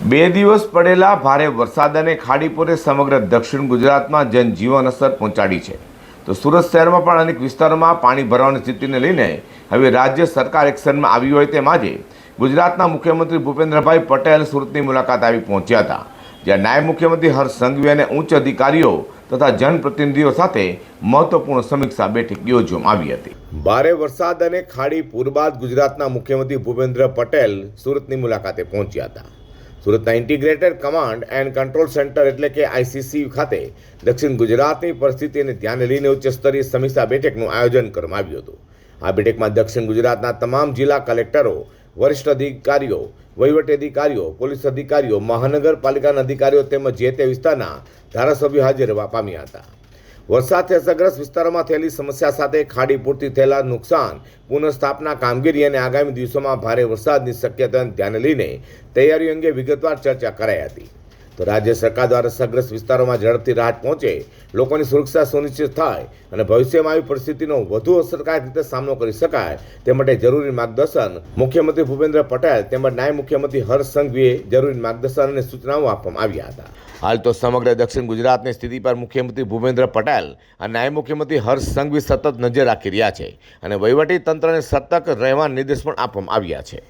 બે દિવસ પડેલા ભારે વરસાદ અને ખાડીપુરે સમગ્ર દક્ષિણ ગુજરાતમાં જનજીવન અસર પહોંચાડી છે. તો સુરત શહેરમાં પણ અનેક વિસ્તારોમાં પાણી ભરાવાની સ્થિતિને લઈને હવે રાજ્ય સરકાર એક્શનમાં આવી હોય તેમ આજે ગુજરાતના મુખ્યમંત્રી ભૂપેન્દ્રભાઈ પટેલ સુરતની મુલાકાત આવી પહોંચ્યા હતા, જ્યાં નાયબ મુખ્યમંત્રી હર્ષ સંઘવી અને ઉચ્ચ અધિકારીઓ તથા જનપ્રતિનિધિઓ સાથે મહત્વપૂર્ણ સમીક્ષા બેઠક યોજવામાં આવી હતી. ભારે વરસાદ અને ખાડીપુર બાદ ગુજરાતના મુખ્યમંત્રી ભૂપેન્દ્ર પટેલ સુરતની મુલાકાતે પહોંચ્યા હતા. સુરતના integrated command and control centre એટલે કે આઈસીસી ખાતે દક્ષિણ ગુજરાતની પરિસ્થિતિને ધ્યાને લઈને ઉચ્ચ સ્તરીય સમીક્ષા બેઠકનું આયોજન કરવામાં આવ્યું હતું. આ બેઠકમાં દક્ષિણ ગુજરાતના તમામ જિલ્લા કલેક્ટરો, વરિષ્ઠ અધિકારીઓ, વહીવટી અધિકારીઓ, પોલીસ અધિકારીઓ, મહાનગરપાલિકાના અધિકારીઓ તેમજ જે તે વિસ્તારના ધારાસભ્યો હાજર રહેવા પામ્યા હતા. વરસાદથી અસરગ્રસ્ત વિસ્તારોમાં થયેલી સમસ્યા સાથે ખાડીપુરથી થયેલા નુકસાન, પુનઃસ્થાપના કામગીરી અને આગામી દિવસોમાં ભારે વરસાદની શક્યતાને ધ્યાને લઈને તૈયારીઓ અંગે વિગતવાર ચર્ચા કરાઈ હતી. તો રાજ્ય સરકાર દ્વારા અસરગ્રસ્ત વિસ્તારોમાં ઝડપથી રાહત પહોંચે, લોકોની સુરક્ષા સુનિશ્ચિત થાય અને ભવિષ્યમાં આવી પરિસ્થિતિનો વધુ અસરકારક રીતે સામનો કરી શકાય તે માટે જરૂરી માર્ગદર્શન મુખ્યમંત્રી ભૂપેન્દ્ર પટેલ તેમજ નાયબ મુખ્યમંત્રી હર્ષ સંઘવીએ જરૂરી માર્ગદર્શન અને સૂચનાઓ આપવામાં આવ્યા હતા. હાલ તો સમગ્ર દક્ષિણ ગુજરાતની સ્થિતિ પર મુખ્યમંત્રી ભૂપેન્દ્ર પટેલ અને નાયબ મુખ્યમંત્રી હર્ષ સંઘવી સતત નજર રાખી રહ્યા છે અને વહીવટી તંત્રને સતર્ક રહેવા નિર્દેશ પણ આપવામાં આવ્યા છે.